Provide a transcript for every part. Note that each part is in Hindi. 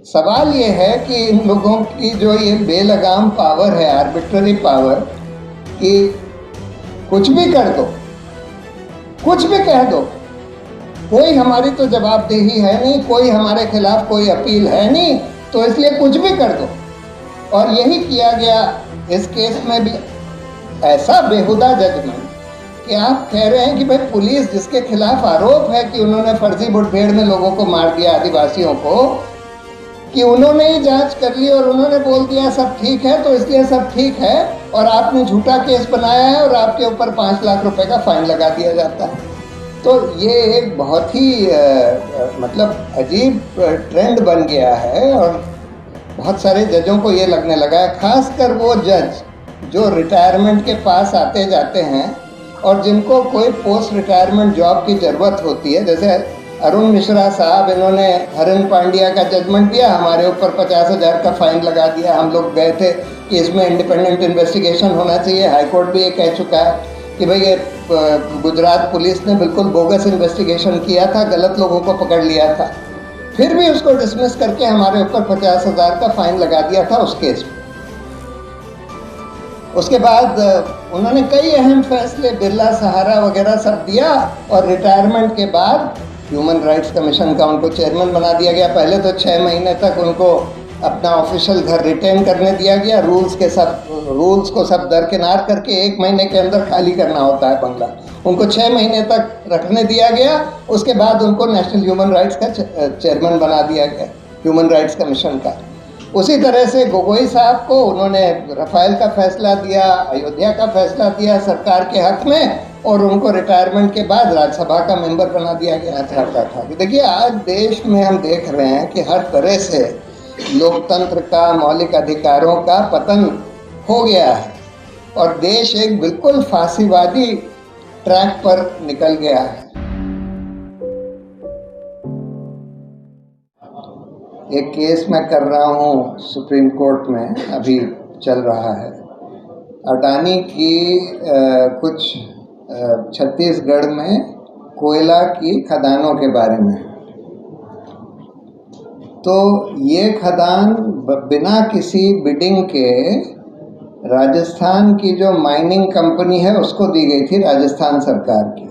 सवाल ये है कि इन लोगों की जो ये बेलगाम पावर है, आर्बिट्ररी पावर, कि कुछ भी कर दो, कुछ भी कह दो, कोई हमारी तो जवाबदेही है नहीं, कोई हमारे खिलाफ कोई अपील है नहीं, तो इसलिए कुछ भी कर दो। और यही किया गया इस केस में भी। ऐसा बेहुदा जजमेंट कि आप कह रहे हैं कि भाई पुलिस, जिसके खिलाफ आरोप है कि उन्होंने फर्जी मुठभेड़ में लोगों को मार दिया, आदिवासियों को, कि उन्होंने ही जांच कर ली और उन्होंने बोल दिया सब ठीक है, तो इसलिए सब ठीक है, और आपने झूठा केस बनाया है और आपके ऊपर 5 लाख रुपए का फाइन लगा दिया जाता है। तो ये एक बहुत ही मतलब अजीब ट्रेंड बन गया है, और बहुत सारे जजों को ये लगने लगा है, खासकर वो जज जो रिटायरमेंट के पास आते जाते हैं और जिनको कोई पोस्ट रिटायरमेंट जॉब की ज़रूरत होती है। जैसे अरुण मिश्रा साहब, इन्होंने हरिन पांड्या का जजमेंट दिया, हमारे ऊपर 50,000 का फाइन लगा दिया। हम लोग गए थे कि इसमें इंडिपेंडेंट इन्वेस्टिगेशन होना चाहिए। हाईकोर्ट भी ये कह चुका है कि भाई ये गुजरात पुलिस ने बिल्कुल बोगस इन्वेस्टिगेशन किया था, गलत लोगों को पकड़ लिया था, फिर भी उसको डिसमिस करके हमारे ऊपर 50,000 का फाइन लगा दिया था उस केस में। उसके बाद उन्होंने कई अहम फैसले, बिरला सहारा वगैरह सब दिया, और रिटायरमेंट के बाद ह्यूमन राइट्स कमीशन का उनको चेयरमैन बना दिया गया। पहले तो 6 महीने तक उनको अपना ऑफिशियल घर रिटेन करने दिया गया, रूल्स को सब दरकिनार करके 1 महीने के अंदर खाली करना होता है बंगला। उनको 6 महीने तक रखने दिया गया। उसके बाद उनको नेशनल ह्यूमन राइट्स का चेयरमैन बना दिया गया, ह्यूमन राइट्स कमीशन का। उसी तरह से गोगोई साहब को उन्होंने रफाल का फैसला दिया, अयोध्या का फैसला दिया सरकार के हक में, और उनको रिटायरमेंट के बाद राज्यसभा का मेंबर बना दिया गया था। देखिए, आज देश में हम देख रहे हैं कि हर तरह से लोकतंत्र का, मौलिक अधिकारों का पतन हो गया है, और देश एक बिल्कुल फांसीवादी ट्रैक पर निकल गया है। एक केस मैं कर रहा हूँ सुप्रीम कोर्ट में, अभी चल रहा है, अडानी की कुछ छत्तीसगढ़ में कोयला की खदानों के बारे में। तो ये खदान बिना किसी बिडिंग के राजस्थान की जो माइनिंग कंपनी है उसको दी गई थी, राजस्थान सरकार की।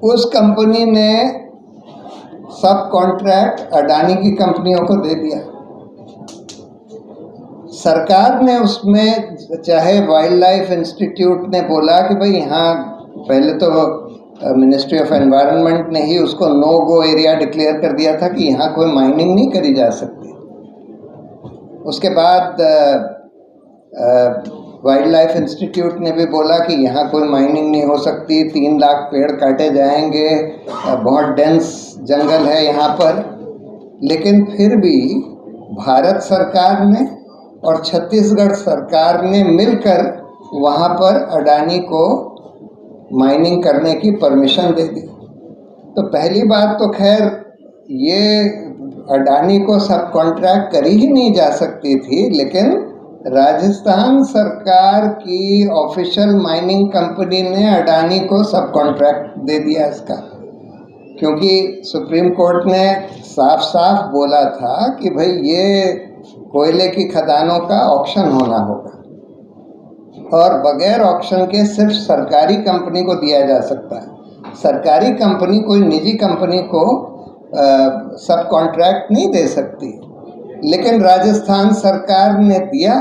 उस कंपनी ने सब कॉन्ट्रैक्ट अडानी की कंपनियों को दे दिया। सरकार ने उसमें, चाहे वाइल्ड लाइफ इंस्टीट्यूट ने बोला कि भाई यहाँ, पहले तो मिनिस्ट्री ऑफ एनवायरनमेंट ने ही उसको नो गो एरिया डिक्लेयर कर दिया था कि यहाँ कोई माइनिंग नहीं करी जा सकती। उसके बाद वाइल्ड लाइफ इंस्टीट्यूट ने भी बोला कि यहाँ कोई माइनिंग नहीं हो सकती, 3 लाख पेड़ काटे जाएंगे, बहुत डेंस जंगल है यहाँ पर। लेकिन फिर भी भारत सरकार ने और छत्तीसगढ़ सरकार ने मिलकर वहाँ पर अडानी को माइनिंग करने की परमिशन दे दी। तो पहली बात तो खैर ये अडानी को सब कॉन्ट्रैक्ट करी ही नहीं जा सकती थी, लेकिन राजस्थान सरकार की ऑफिशियल माइनिंग कंपनी ने अडानी को सब कॉन्ट्रैक्ट दे दिया इसका, क्योंकि सुप्रीम कोर्ट ने साफ साफ बोला था कि भाई ये कोयले की खदानों का ऑक्शन होना होगा, और बगैर ऑक्शन के सिर्फ सरकारी कंपनी को दिया जा सकता है। सरकारी कंपनी कोई निजी कंपनी को सब कॉन्ट्रैक्ट नहीं दे सकती। लेकिन राजस्थान सरकार ने दिया,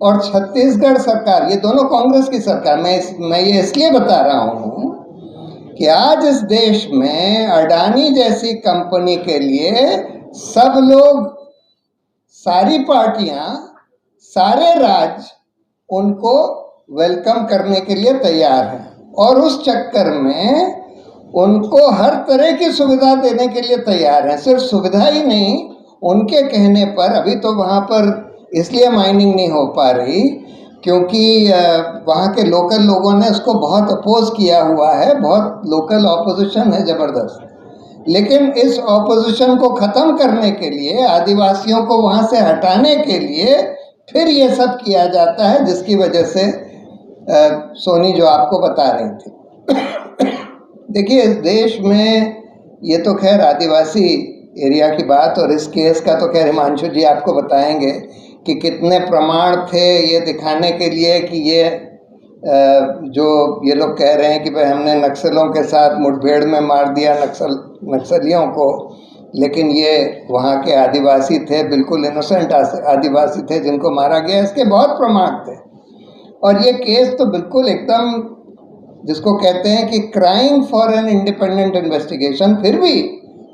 और छत्तीसगढ़ सरकार, ये दोनों कांग्रेस की सरकार, मैं ये इसलिए बता रहा हूँ कि आज इस देश में अडानी जैसी कंपनी के लिए सब लोग, सारी पार्टियां, सारे राज्य उनको वेलकम करने के लिए तैयार हैं, और उस चक्कर में उनको हर तरह की सुविधा देने के लिए तैयार हैं। सिर्फ सुविधा ही नहीं, उनके कहने पर अभी तो वहाँ पर इसलिए माइनिंग नहीं हो पा रही क्योंकि वहाँ के लोकल लोगों ने उसको बहुत अपोज किया हुआ है, बहुत लोकल ऑपोजिशन है ज़बरदस्त। लेकिन इस ऑपोजिशन को ख़त्म करने के लिए, आदिवासियों को वहाँ से हटाने के लिए फिर ये सब किया जाता है, जिसकी वजह से सोनी जो आपको बता रही थी। देखिए, इस देश में ये तो खैर आदिवासी एरिया की बात, और इस केस का तो खैर हिमांशु जी आपको बताएंगे कि कितने प्रमाण थे ये दिखाने के लिए कि ये जो ये लोग कह रहे हैं कि भाई हमने नक्सलों के साथ मुठभेड़ में मार दिया नक्सलियों को, लेकिन ये वहाँ के आदिवासी थे, बिल्कुल इनोसेंट आदिवासी थे जिनको मारा गया। इसके बहुत प्रमाण थे, और ये केस तो बिल्कुल एकदम जिसको कहते हैं कि crime for an independent investigation. फिर भी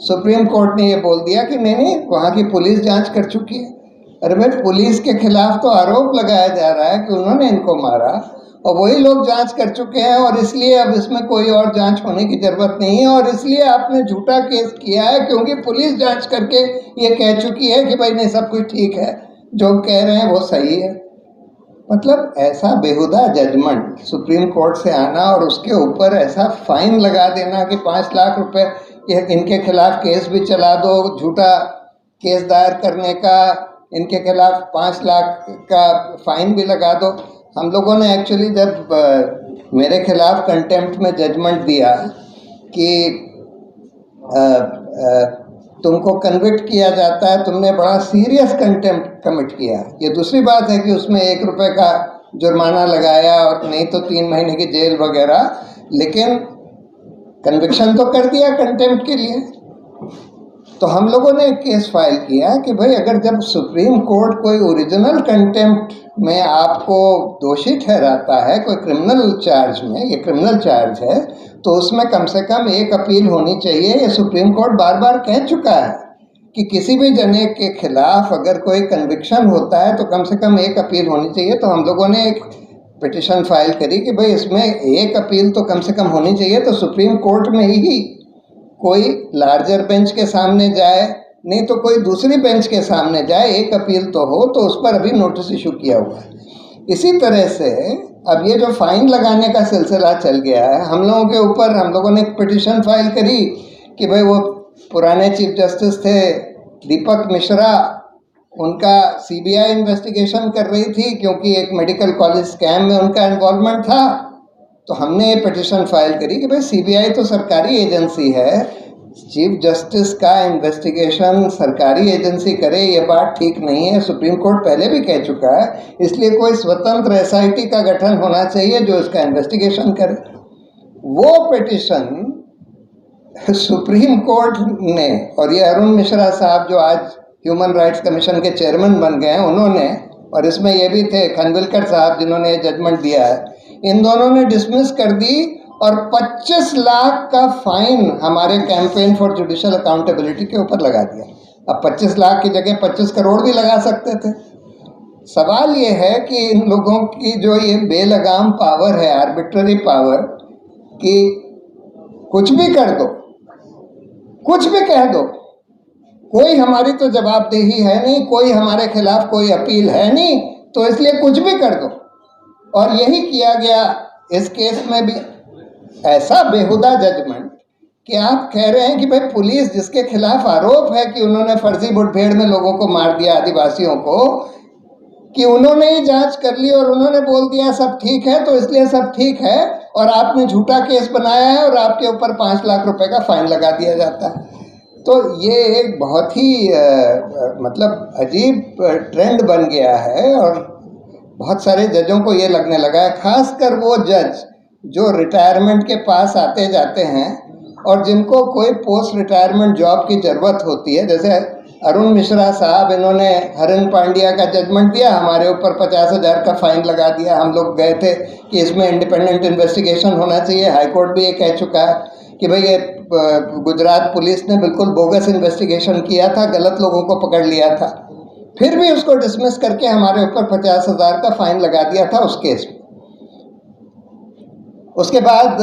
सुप्रीम कोर्ट ने ये बोल दिया कि नहीं, वहाँ की पुलिस जांच कर चुकी है। अरे भाई, पुलिस के खिलाफ तो आरोप लगाया जा रहा है कि उन्होंने इनको मारा, और वही लोग जांच कर चुके हैं, और इसलिए अब इसमें कोई और जांच होने की ज़रूरत नहीं है, और इसलिए आपने झूठा केस किया है क्योंकि पुलिस जांच करके ये कह चुकी है कि भाई नहीं, सब कुछ ठीक है, जो कह रहे हैं वो सही है। मतलब ऐसा बेहुदा जजमेंट सुप्रीम कोर्ट से आना, और उसके ऊपर ऐसा फाइन लगा देना कि 5 लाख रुपए, ये इनके खिलाफ केस भी चला दो, झूठा केस दायर करने का, इनके खिलाफ 5 लाख का फाइन भी लगा दो। हम लोगों ने एक्चुअली जब मेरे खिलाफ कंटेम्प्ट में जजमेंट दिया कि तुमको कन्विक्ट किया जाता है, तुमने बड़ा सीरियस कंटेम्प्ट कमिट किया। ये दूसरी बात है कि उसमें 1 रुपये का जुर्माना लगाया, और नहीं तो 3 महीने की जेल वगैरह, लेकिन कन्विक्शन तो कर दिया कंटेम्प्ट के लिए। तो हम लोगों ने एक केस फाइल किया कि भाई अगर जब सुप्रीम कोर्ट कोई ओरिजिनल कंटेम्प्ट में आपको दोषी ठहराता है कोई क्रिमिनल चार्ज में, ये क्रिमिनल चार्ज है, तो उसमें कम से कम एक अपील होनी चाहिए। ये सुप्रीम कोर्ट बार बार कह चुका है कि किसी भी जने के खिलाफ अगर कोई कन्विक्शन होता है तो कम से कम एक अपील होनी चाहिए। तो हम लोगों ने एक पिटिशन फाइल करी कि भाई इसमें एक अपील तो कम से कम होनी चाहिए, तो सुप्रीम कोर्ट में ही कोई लार्जर बेंच के सामने जाए, नहीं तो कोई दूसरी बेंच के सामने जाए, एक अपील तो हो। तो उस पर अभी नोटिस इशू किया हुआ है। इसी तरह से अब ये जो फाइन लगाने का सिलसिला चल गया है, हम लोगों के ऊपर, हम लोगों ने एक पिटिशन फाइल करी कि भाई वो पुराने चीफ जस्टिस थे दीपक मिश्रा, उनका सीबीआई इन्वेस्टिगेशन कर रही थी क्योंकि एक मेडिकल कॉलेज स्कैम में उनका इन्वॉल्वमेंट था। तो हमने ये पिटिशन फाइल करी कि भाई सीबीआई तो सरकारी एजेंसी है, चीफ जस्टिस का इन्वेस्टिगेशन सरकारी एजेंसी करे, ये बात ठीक नहीं है। सुप्रीम कोर्ट पहले भी कह चुका है, इसलिए कोई स्वतंत्र एसआईटी का गठन होना चाहिए जो इसका इन्वेस्टिगेशन करे। वो पिटिशन सुप्रीम कोर्ट ने, और ये अरुण मिश्रा साहब जो आज ह्यूमन राइट्स कमीशन के चेयरमैन बन गए हैं, उन्होंने, और इसमें ये भी थे खनविलकर साहब जिन्होंने ये जजमेंट दिया है, इन दोनों ने डिसमिस कर दी, और 25 लाख का फाइन हमारे कैंपेन फॉर जुडिशियल अकाउंटेबिलिटी के ऊपर लगा दिया। अब 25 लाख की जगह 25 करोड़ भी लगा सकते थे। सवाल ये है कि इन लोगों की जो ये बेलगाम पावर है, आर्बिट्ररी पावर, कि कुछ भी कर दो, कुछ भी कह दो, कोई हमारी तो जवाबदेही है नहीं, कोई हमारे खिलाफ कोई अपील है नहीं, तो इसलिए कुछ भी कर दो। और यही किया गया इस केस में भी। ऐसा बेहुदा जजमेंट कि आप कह रहे हैं कि भाई पुलिस जिसके खिलाफ आरोप है कि उन्होंने फर्जी मुठभेड़ में लोगों को मार दिया, आदिवासियों को, कि उन्होंने ही जांच कर ली और उन्होंने बोल दिया सब ठीक है, तो इसलिए सब ठीक है, और आपने झूठा केस बनाया है और आपके ऊपर 5 लाख रुपए का फाइन लगा दिया जाता है। तो ये एक बहुत ही मतलब अजीब ट्रेंड बन गया है, और बहुत सारे जजों को ये लगने लगा है, खासकर वो जज जो रिटायरमेंट के पास आते जाते हैं और जिनको कोई पोस्ट रिटायरमेंट जॉब की ज़रूरत होती है। जैसे अरुण मिश्रा साहब, इन्होंने हरिन पांड्या का जजमेंट दिया, हमारे ऊपर 50,000 का फाइन लगा दिया। हम लोग गए थे कि इसमें इंडिपेंडेंट इन्वेस्टिगेशन होना चाहिए। हाईकोर्ट भी ये कह चुका है कि भाई ये गुजरात पुलिस ने बिल्कुल बोगस इन्वेस्टिगेशन किया था, गलत लोगों को पकड़ लिया था। फिर भी उसको डिसमिस करके हमारे ऊपर 50,000 का फाइन लगा दिया था उस केस में। उसके बाद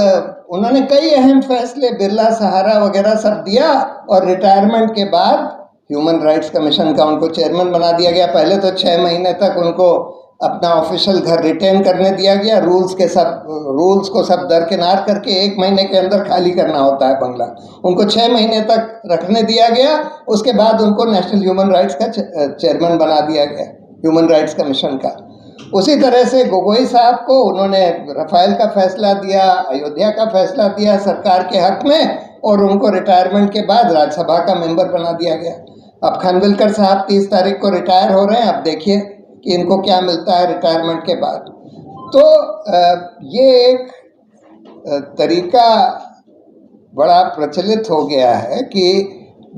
उन्होंने कई अहम फैसले, बिरला सहारा वगैरह सब दिया, और रिटायरमेंट के बाद ह्यूमन राइट्स कमीशन का उनको चेयरमैन बना दिया गया। पहले तो 6 महीने तक उनको अपना ऑफिशियल घर रिटेन करने दिया गया, रूल्स को सब दरकिनार करके 1 महीने के अंदर खाली करना होता है बंगला। उनको 6 महीने तक रखने दिया गया। उसके बाद उनको नेशनल ह्यूमन राइट्स का चेयरमैन बना दिया गया, ह्यूमन राइट्स कमीशन का। उसी तरह से गोगोई साहब को उन्होंने रफाल का फैसला दिया, अयोध्या का फैसला दिया सरकार के हक में, और उनको रिटायरमेंट के बाद राज्यसभा का मेंबर बना दिया गया। अब खानविलकर साहब 30 तारीख को रिटायर हो रहे हैं, अब देखिए कि इनको क्या मिलता है रिटायरमेंट के बाद। तो ये एक तरीका बड़ा प्रचलित हो गया है कि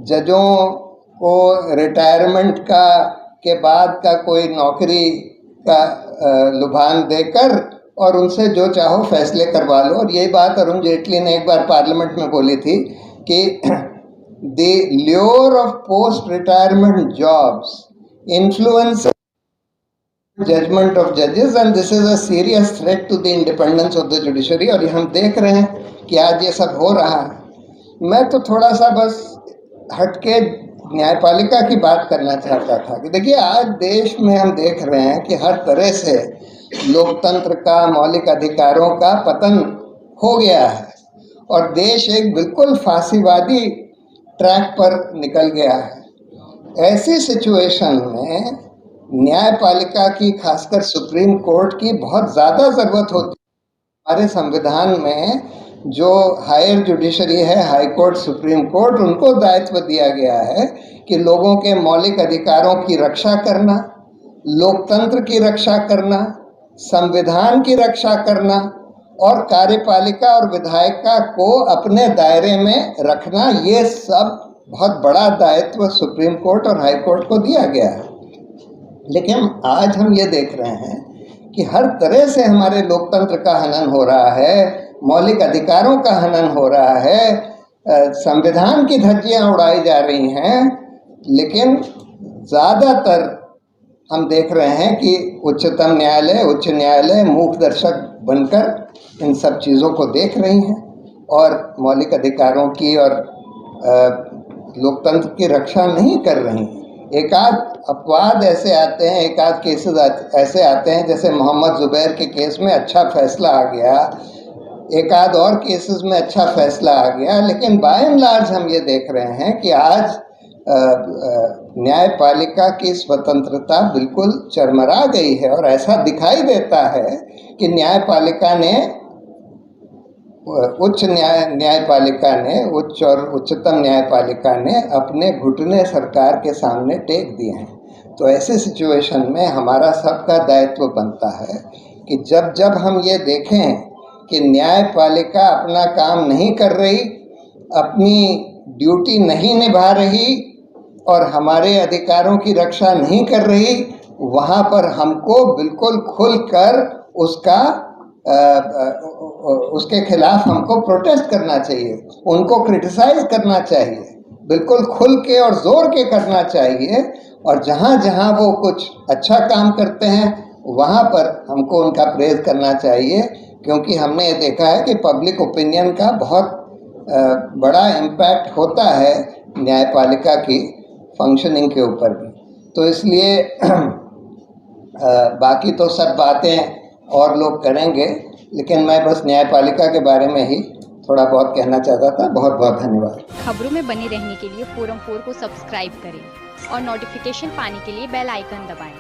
जजों को रिटायरमेंट के बाद का कोई नौकरी का लुभान देकर और उनसे जो चाहो फैसले करवा लो। और यही बात अरुण जेटली ने एक बार पार्लियामेंट में बोली थी कि the lure of post retirement jobs influence judgement of जजेस and this is a serious threat to the independence of the judiciary. और ये हम देख रहे हैं कि आज ये सब हो रहा है। मैं तो थोड़ा सा बस हटके न्यायपालिका की बात करना चाहता था कि देखिए आज देश में हम देख रहे हैं कि हर तरह से लोकतंत्र का, मौलिक अधिकारों का पतन हो गया है और देश एक बिल्कुल फांसीवादी ट्रैक पर निकल गया है। ऐसी सिचुएशन में न्यायपालिका की, खासकर सुप्रीम कोर्ट की बहुत ज़्यादा ज़रूरत होती है। हमारे संविधान में जो हायर जुडिशरी है, हाई कोर्ट, सुप्रीम कोर्ट, उनको दायित्व दिया गया है कि लोगों के मौलिक अधिकारों की रक्षा करना, लोकतंत्र की रक्षा करना, संविधान की रक्षा करना और कार्यपालिका और विधायिका को अपने दायरे में रखना, ये सब बहुत बड़ा दायित्व सुप्रीम कोर्ट और हाई कोर्ट को दिया गया है। लेकिन आज हम ये देख रहे हैं कि हर तरह से हमारे लोकतंत्र का हनन हो रहा है, मौलिक अधिकारों का हनन हो रहा है, संविधान की धज्जियां उड़ाई जा रही हैं। लेकिन ज़्यादातर हम देख रहे हैं कि उच्चतम न्यायालय, उच्च न्यायालय मूक दर्शक बनकर इन सब चीज़ों को देख रही हैं और मौलिक अधिकारों की और लोकतंत्र की रक्षा नहीं कर रही हैं। एकाध अपवाद ऐसे आते हैं, एकाध केसेस ऐसे आते हैं, जैसे मोहम्मद जुबैर के केस में अच्छा फैसला आ गया, एकाध और केसेस में अच्छा फैसला आ गया। लेकिन बाय एंड लार्ज हम ये देख रहे हैं कि आज न्यायपालिका की स्वतंत्रता बिल्कुल चरमरा गई है और ऐसा दिखाई देता है कि न्यायपालिका ने, न्यायपालिका ने, उच्च और उच्चतम न्यायपालिका ने अपने घुटने सरकार के सामने टेक दिए हैं। तो ऐसे सिचुएशन में हमारा सबका दायित्व बनता है कि जब जब हम ये देखें कि न्यायपालिका अपना काम नहीं कर रही, अपनी ड्यूटी नहीं निभा रही और हमारे अधिकारों की रक्षा नहीं कर रही, वहाँ पर हमको बिल्कुल खुलकर उसके खिलाफ हमको प्रोटेस्ट करना चाहिए, उनको क्रिटिसाइज करना चाहिए, बिल्कुल खुल के और ज़ोर के करना चाहिए। और जहाँ जहाँ वो कुछ अच्छा काम करते हैं वहाँ पर हमको उनका प्रेज़ करना चाहिए, क्योंकि हमने ये देखा है कि पब्लिक ओपिनियन का बहुत बड़ा इम्पैक्ट होता है न्यायपालिका की फंक्शनिंग के ऊपर भी। तो इसलिए बाकी तो सब बातें और लोग करेंगे, लेकिन मैं बस न्यायपालिका के बारे में ही थोड़ा बहुत कहना चाहता था। बहुत बहुत धन्यवाद। खबरों में बने रहने के लिए फोरम 4 को सब्सक्राइब करें और नोटिफिकेशन पाने के लिए बेल आइकन दबाएं।